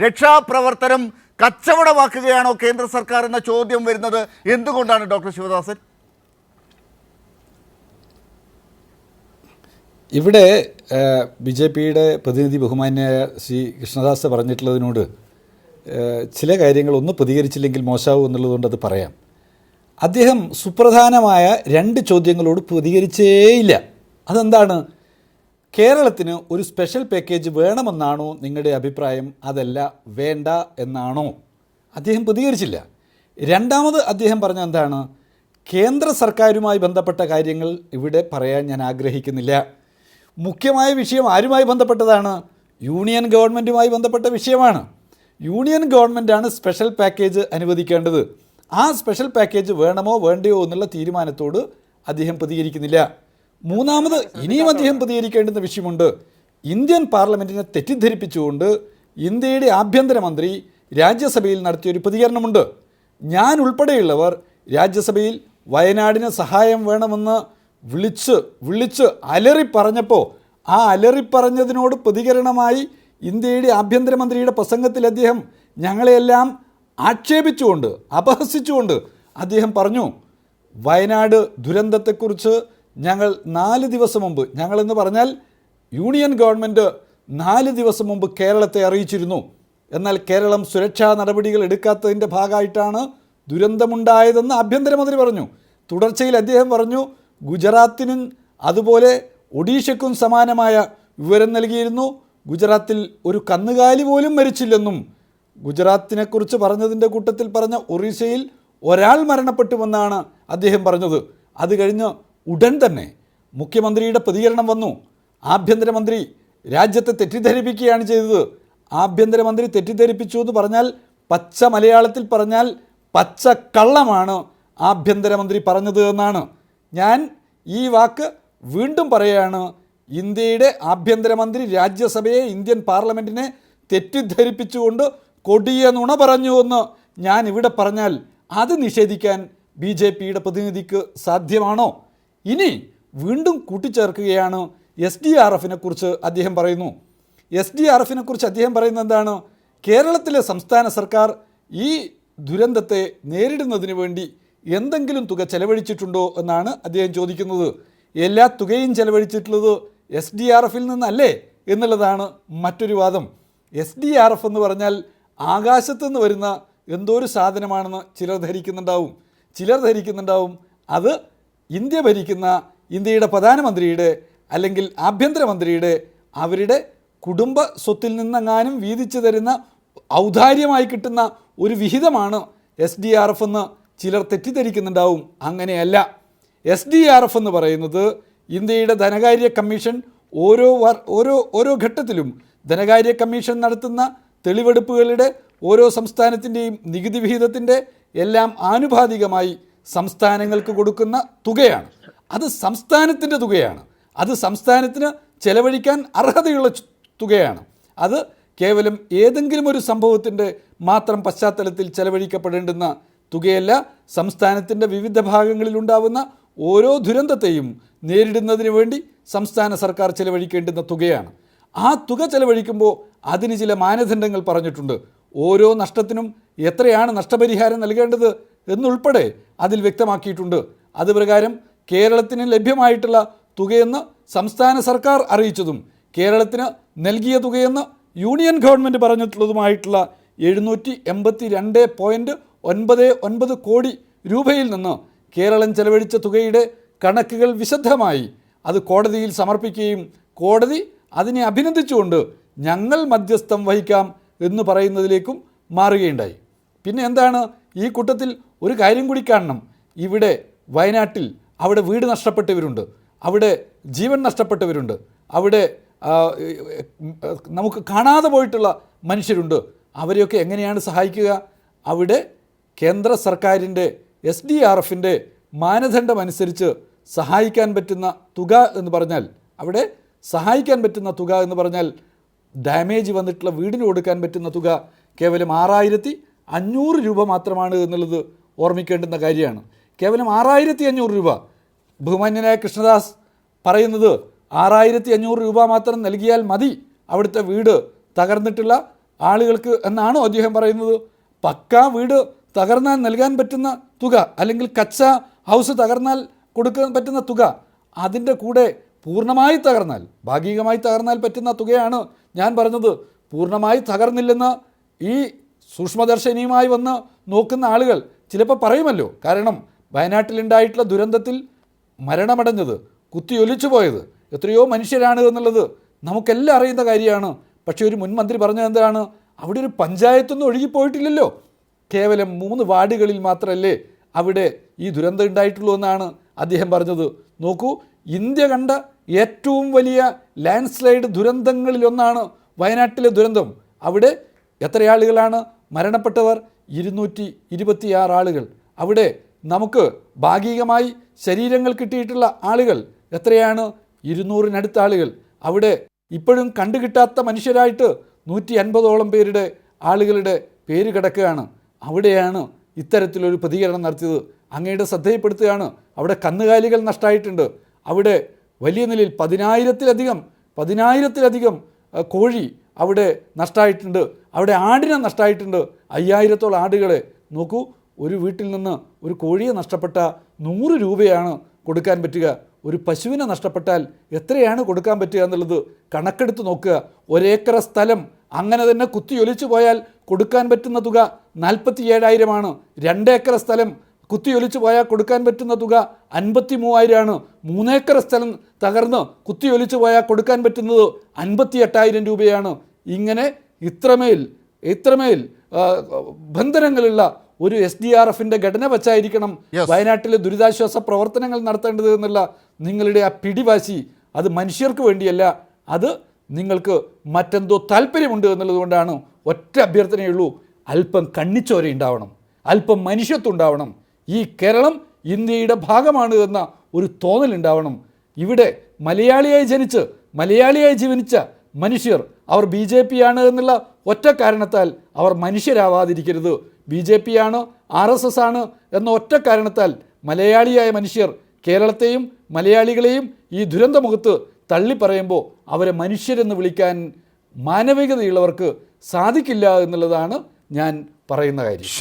രക്ഷാപ്രവർത്തനം കച്ചവടമാക്കുകയാണോ കേന്ദ്ര സർക്കാർ എന്ന ചോദ്യം വരുന്നത് എന്തുകൊണ്ടാണ് ഡോക്ടർ ശിവദാസൻ? ഇവിടെ ബി ജെ പിയുടെ പ്രതിനിധി ബഹുമാന്യായ ശ്രീ കൃഷ്ണദാസ് പറഞ്ഞിട്ടുള്ളതിനോട് ചില കാര്യങ്ങൾ ഒന്ന് പ്രതികരിച്ചില്ലെങ്കിൽ മോശമാവും എന്നുള്ളതുകൊണ്ട് അത് പറയാം. അദ്ദേഹം സുപ്രധാനമായ 2 ചോദ്യങ്ങളോട് പ്രതികരിച്ചേയില്ല. അതെന്താണ്? കേരളത്തിന് ഒരു സ്പെഷ്യൽ പാക്കേജ് വേണമെന്നാണോ നിങ്ങളുടെ അഭിപ്രായം, അതല്ല വേണ്ട എന്നാണോ? അദ്ദേഹം പ്രതികരിച്ചില്ല. രണ്ടാമത് അദ്ദേഹം പറഞ്ഞ എന്താണ്? കേന്ദ്ര സർക്കാരുമായി ബന്ധപ്പെട്ട കാര്യങ്ങൾ ഇവിടെ പറയാൻ ഞാൻ ആഗ്രഹിക്കുന്നില്ല. മുഖ്യമായ വിഷയം ആരുമായി ബന്ധപ്പെട്ടതാണ്? യൂണിയൻ ഗവൺമെൻറ്റുമായി ബന്ധപ്പെട്ട വിഷയമാണ്. യൂണിയൻ ഗവൺമെൻറ്റാണ് സ്പെഷ്യൽ പാക്കേജ് അനുവദിക്കേണ്ടത്. ആ സ്പെഷ്യൽ പാക്കേജ് വേണമോ വേണ്ടയോ എന്നുള്ള തീരുമാനത്തോട് അദ്ദേഹം പ്രതികരിക്കുന്നില്ല. മൂന്നാമത് ഇനിയും അദ്ദേഹം പ്രതികരിക്കേണ്ടുന്ന വിഷയമുണ്ട്. ഇന്ത്യൻ പാർലമെൻറ്റിനെ തെറ്റിദ്ധരിപ്പിച്ചുകൊണ്ട് ഇന്ത്യയുടെ ആഭ്യന്തരമന്ത്രി രാജ്യസഭയിൽ നടത്തിയൊരു പ്രതികരണമുണ്ട്. ഞാൻ ഉൾപ്പെടെയുള്ളവർ രാജ്യസഭയിൽ വയനാടിന് സഹായം വേണമെന്ന് വിളിച്ച് അലറിപ്പറഞ്ഞപ്പോൾ ആ അലറിപ്പറഞ്ഞതിനോട് പ്രതികരണമായി ഇന്ത്യയുടെ ആഭ്യന്തരമന്ത്രിയുടെ പ്രസംഗത്തിൽ അദ്ദേഹം ഞങ്ങളെയെല്ലാം ആക്ഷേപിച്ചുകൊണ്ട് അപഹസിച്ചുകൊണ്ട് അദ്ദേഹം പറഞ്ഞു, വയനാട് ദുരന്തത്തെക്കുറിച്ച് ഞങ്ങൾ 4 ദിവസം മുമ്പ്, ഞങ്ങളെന്ന് പറഞ്ഞാൽ യൂണിയൻ ഗവൺമെൻറ് 4 ദിവസം മുമ്പ് കേരളത്തെ അറിയിച്ചിരുന്നു. എന്നാൽ കേരളം സുരക്ഷാ നടപടികൾ എടുക്കാത്തതിൻ്റെ ഭാഗമായിട്ടാണ് ദുരന്തമുണ്ടായതെന്ന് ആഭ്യന്തരമന്ത്രി പറഞ്ഞു. തുടർച്ചയിൽ അദ്ദേഹം പറഞ്ഞു, ഗുജറാത്തിനും അതുപോലെ ഒഡീഷയ്ക്കും സമാനമായ വിവരം നൽകിയിരുന്നു. ഗുജറാത്തിൽ ഒരു കന്നുകാലി പോലും മരിച്ചില്ലെന്നും, ഗുജറാത്തിനെക്കുറിച്ച് പറഞ്ഞതിൻ്റെ കൂട്ടത്തിൽ പറഞ്ഞ ഒറീസയിൽ ഒരാൾ മരണപ്പെട്ടുവെന്നാണ് അദ്ദേഹം പറഞ്ഞത്. അത് കഴിഞ്ഞ് ഉടൻ തന്നെ മുഖ്യമന്ത്രിയുടെ പ്രതികരണം വന്നു. ആഭ്യന്തരമന്ത്രി രാജ്യത്തെ തെറ്റിദ്ധരിപ്പിക്കുകയാണ് ചെയ്തത്. ആഭ്യന്തരമന്ത്രി തെറ്റിദ്ധരിപ്പിച്ചു എന്ന് പറഞ്ഞാൽ, പച്ച മലയാളത്തിൽ പറഞ്ഞാൽ പച്ച കള്ളമാണ് ആഭ്യന്തരമന്ത്രി പറഞ്ഞത് എന്നാണ്. ഞാൻ ഈ വാക്ക് വീണ്ടും പറയുകയാണ്. ഇന്ത്യയുടെ ആഭ്യന്തരമന്ത്രി രാജ്യസഭയെ, ഇന്ത്യൻ പാർലമെൻറ്റിനെ തെറ്റിദ്ധരിപ്പിച്ചുകൊണ്ട് കൊടിയ നുണ പറഞ്ഞു എന്ന് ഞാൻ ഇവിടെ പറഞ്ഞാൽ അത് നിഷേധിക്കാൻ ബി ജെ പിയുടെ പ്രതിനിധിക്ക് സാധ്യമാണോ? ഇനി വീണ്ടും കൂട്ടിച്ചേർക്കുകയാണ്. SDRF കുറിച്ച് അദ്ദേഹം പറയുന്നു. SDRF കുറിച്ച് അദ്ദേഹം പറയുന്നത് എന്താണ്? കേരളത്തിലെ സംസ്ഥാന സർക്കാർ ഈ ദുരന്തത്തെ നേരിടുന്നതിന് വേണ്ടി എന്തെങ്കിലും തുക ചെലവഴിച്ചിട്ടുണ്ടോ എന്നാണ് അദ്ദേഹം ചോദിക്കുന്നത്. എല്ലാ തുകയും ചെലവഴിച്ചിട്ടുള്ളത് SDRF നിന്നല്ലേ എന്നുള്ളതാണ് മറ്റൊരു വാദം. SDRF എന്ന് പറഞ്ഞാൽ ആകാശത്തുനിന്ന് വരുന്ന എന്തോ ഒരു സാധനമാണെന്ന് ചിലർ ധരിക്കുന്നുണ്ടാവും. അത് ഇന്ത്യ ഭരിക്കുന്ന ഇന്ത്യയുടെ പ്രധാനമന്ത്രിയുടെ അല്ലെങ്കിൽ ആഭ്യന്തരമന്ത്രിയുടെ അവരുടെ കുടുംബ സ്വത്തിൽ നിന്നെങ്ങാനും വീതിച്ചു തരുന്ന ഔദാര്യമായി കിട്ടുന്ന ഒരു വിഹിതമാണ് SDRF എന്ന് ചിലർ തെറ്റിദ്ധരിക്കുന്നുണ്ടാവും. അങ്ങനെയല്ല. SDRF എന്ന് പറയുന്നത് ഇന്ത്യയുടെ ധനകാര്യ കമ്മീഷൻ ഓരോ ഘട്ടത്തിലും ധനകാര്യ കമ്മീഷൻ നടത്തുന്ന തെളിവെടുപ്പുകളുടെ ഓരോ സംസ്ഥാനത്തിൻ്റെയും നികുതി വിഹിതത്തിൻ്റെ എല്ലാം ആനുപാതികമായി സംസ്ഥാനങ്ങൾക്ക് കൊടുക്കുന്ന തുകയാണ്. അത് സംസ്ഥാനത്തിൻ്റെ തുകയാണ്. അത് സംസ്ഥാനത്തിന് ചെലവഴിക്കാൻ അർഹതയുള്ള തുകയാണ്. അത് കേവലം ഏതെങ്കിലും ഒരു സംഭവത്തിൻ്റെ മാത്രം പശ്ചാത്തലത്തിൽ ചെലവഴിക്കപ്പെടേണ്ടുന്ന തുകയല്ല. സംസ്ഥാനത്തിൻ്റെ വിവിധ ഭാഗങ്ങളിലുണ്ടാവുന്ന ഓരോ ദുരന്തത്തെയും നേരിടുന്നതിന് വേണ്ടി സംസ്ഥാന സർക്കാർ ചെലവഴിക്കേണ്ടുന്ന തുകയാണ്. ആ തുക ചെലവഴിക്കുമ്പോൾ അതിന് ചില മാനദണ്ഡങ്ങൾ പറഞ്ഞിട്ടുണ്ട്. ഓരോ നഷ്ടത്തിനും എത്രയാണ് നഷ്ടപരിഹാരം നൽകേണ്ടത് എന്നുൾപ്പെടെ അതിൽ വ്യക്തമാക്കിയിട്ടുണ്ട്. അതുപ്രകാരം കേരളത്തിന് ലഭ്യമായിട്ടുള്ള തുകയെന്ന് സംസ്ഥാന സർക്കാർ അറിയിച്ചതും കേരളത്തിന് നൽകിയ തുകയെന്ന് യൂണിയൻ ഗവൺമെൻറ് പറഞ്ഞിട്ടുള്ളതുമായിട്ടുള്ള 782.99 കോടി രൂപയിൽ നിന്ന് കേരളം ചെലവഴിച്ച തുകയുടെ കണക്കുകൾ വിശദമായി അത് കോടതിയിൽ സമർപ്പിക്കുകയും കോടതി അതിനെ അഭിനന്ദിച്ചുകൊണ്ട് ഞങ്ങൾ മധ്യസ്ഥം വഹിക്കാം എന്ന് പറയുന്നതിലേക്കും മാറുകയുണ്ടായി. പിന്നെ എന്താണ് ഈ കൂട്ടത്തിൽ ഒരു കാര്യം കൂടി കാണണം. ഇവിടെ വയനാട്ടിൽ അവിടെ വീട് നഷ്ടപ്പെട്ടവരുണ്ട്, അവിടെ ജീവൻ നഷ്ടപ്പെട്ടവരുണ്ട്, അവിടെ നമുക്ക് കാണാതെ പോയിട്ടുള്ള മനുഷ്യരുണ്ട്. അവരെയൊക്കെ എങ്ങനെയാണ് സഹായിക്കുക? അവിടെ കേന്ദ്ര സർക്കാരിൻ്റെ SDRF മാനദണ്ഡമനുസരിച്ച് സഹായിക്കാൻ പറ്റുന്ന തുക എന്ന് പറഞ്ഞാൽ, അവിടെ സഹായിക്കാൻ പറ്റുന്ന തുക എന്ന് പറഞ്ഞാൽ ഡാമേജ് വന്നിട്ടുള്ള വീടിന് കൊടുക്കാൻ പറ്റുന്ന തുക കേവലം 6500 രൂപ മാത്രമാണ് എന്നുള്ളത് ഓർമ്മിക്കേണ്ടുന്ന കാര്യമാണ്. കേവലം 6500 രൂപ. ബഹുമാന്യനായ കൃഷ്ണദാസ് പറയുന്നത് 6500 രൂപ മാത്രം നൽകിയാൽ മതി അവിടുത്തെ വീട് തകർന്നിട്ടുള്ള ആളുകൾക്ക് എന്നാണോ അദ്ദേഹം പറയുന്നത്? പക്കാ വീട് തകർന്നാൽ നൽകാൻ പറ്റുന്ന തുക, അല്ലെങ്കിൽ കച്ച ഹൗസ് തകർന്നാൽ കൊടുക്കാൻ പറ്റുന്ന തുക, അതിൻ്റെ കൂടെ പൂർണ്ണമായി തകർന്നാൽ, ഭാഗികമായി തകർന്നാൽ പറ്റുന്ന തുകയാണ് ഞാൻ പറഞ്ഞത്. പൂർണ്ണമായി തകർന്നില്ലെന്ന് ഈ സൂക്ഷ്മദർശിനിയുമായി വന്ന് നോക്കുന്ന ആളുകൾ ചിലപ്പോൾ പറയുമല്ലോ. കാരണം വയനാട്ടിലുണ്ടായിട്ടുള്ള ദുരന്തത്തിൽ മരണമടഞ്ഞത്, കുത്തിയൊലിച്ചു പോയത് എത്രയോ മനുഷ്യരാണ് എന്നുള്ളത് നമുക്കെല്ലാം അറിയുന്ന കാര്യമാണ്. പക്ഷേ ഒരു മുൻ മന്ത്രി പറഞ്ഞത് എന്താണ്? അവിടെ ഒരു പഞ്ചായത്തൊന്നും ഒഴുകിപ്പോയിട്ടില്ലല്ലോ, കേവലം 3 വാർഡുകളിൽ മാത്രമല്ലേ അവിടെ ഈ ദുരന്തം ഉണ്ടായിട്ടുള്ളൂ എന്നാണ് അദ്ദേഹം പറഞ്ഞത്. നോക്കൂ, ഇന്ത്യ കണ്ട ഏറ്റവും വലിയ ലാൻഡ് സ്ലൈഡ് ദുരന്തങ്ങളിലൊന്നാണ് വയനാട്ടിലെ ദുരന്തം. അവിടെ എത്ര ആളുകളാണ് മരണപ്പെട്ടവർ? 226 ആളുകൾ. അവിടെ നമുക്ക് ഭാഗികമായി ശരീരങ്ങൾ കിട്ടിയിട്ടുള്ള ആളുകൾ എത്രയാണ്? 200-നടുത്ത ആളുകൾ. അവിടെ ഇപ്പോഴും കണ്ടുകിട്ടാത്ത മനുഷ്യരായിട്ട് 150ഓളം പേരുടെ ആളുകളുടെ പേര് കിടക്കുകയാണ്. അവിടെയാണ് ഇത്തരത്തിലൊരു പ്രതികരണം നടത്തിയത്. അങ്ങയുടെ ശ്രദ്ധയിൽപ്പെടുത്തുകയാണ്. അവിടെ കന്നുകാലികൾ നഷ്ടമായിട്ടുണ്ട്. അവിടെ വലിയ നിലയിൽ 10,000-ത്തിലധികം കോഴി അവിടെ നഷ്ടമായിട്ടുണ്ട്. അവിടെ ആടിനെ നഷ്ടമായിട്ടുണ്ട്. 5000-ത്തോളം ആടുകളെ. നോക്കൂ, ഒരു വീട്ടിൽ നിന്ന് ഒരു കോഴിയെ നഷ്ടപ്പെട്ട 100 രൂപയാണ് കൊടുക്കാൻ പറ്റുക. ഒരു പശുവിനെ നഷ്ടപ്പെട്ടാൽ എത്രയാണ് കൊടുക്കാൻ പറ്റുക എന്നുള്ളത് കണക്കെടുത്ത് നോക്കുക. 1 ഏക്കർ സ്ഥലം അങ്ങനെ തന്നെ കുത്തിയൊലിച്ചു പോയാൽ കൊടുക്കാൻ പറ്റുന്ന തുക 47,000 2 ഏക്കർ സ്ഥലം കുത്തിയൊലിച്ചു പോയാൽ കൊടുക്കാൻ പറ്റുന്ന തുക 53,000 3 ഏക്കർ സ്ഥലം തകർന്ന് കുത്തിയൊലിച്ചു പോയാൽ കൊടുക്കാൻ പറ്റുന്നത് 58,000 രൂപയാണ്. ഇങ്ങനെ ഇത്രമേൽ ബന്ധനങ്ങളുള്ള ഒരു SDRFൻ്റെ ഘടന വച്ചായിരിക്കണം വയനാട്ടിലെ ദുരിതാശ്വാസ പ്രവർത്തനങ്ങൾ നടത്തേണ്ടത് എന്നുള്ള നിങ്ങളുടെ ആ പിടിവാശി, അത് മനുഷ്യർക്ക് വേണ്ടിയല്ല, അത് നിങ്ങൾക്ക് മറ്റെന്തോ താല്പര്യമുണ്ട് എന്നുള്ളത് കൊണ്ടാണ്. ഒറ്റ അഭ്യർത്ഥനയുള്ളൂ, അല്പം കണ്ണിച്ചോര ഉണ്ടാവണം, അല്പം മനുഷ്യത്വം ഉണ്ടാവണം. ഈ കേരളം ഇന്ത്യയുടെ ഭാഗമാണ് എന്ന ഒരു തോന്നലുണ്ടാവണം. ഇവിടെ മലയാളിയായി ജനിച്ച് മലയാളിയായി ജീവിച്ച മനുഷ്യർ അവർ BJP ആണ് എന്നുള്ള ഒറ്റ കാരണത്താൽ അവർ മനുഷ്യരാവാതിരിക്കരുത്. BJP ആണ്, RSS ആണ് എന്ന ഒറ്റ കാരണത്താൽ മലയാളിയായ മനുഷ്യർ കേരളത്തെയും മലയാളികളെയും ഈ ദുരന്തമുഖത്ത് തള്ളിപ്പറയുമ്പോൾ അവരെ മനുഷ്യരെന്ന് വിളിക്കാൻ മാനവികതയുള്ളവർക്ക് സാധിക്കില്ല എന്നുള്ളതാണ് ഞാൻ പറയുന്ന കാര്യം.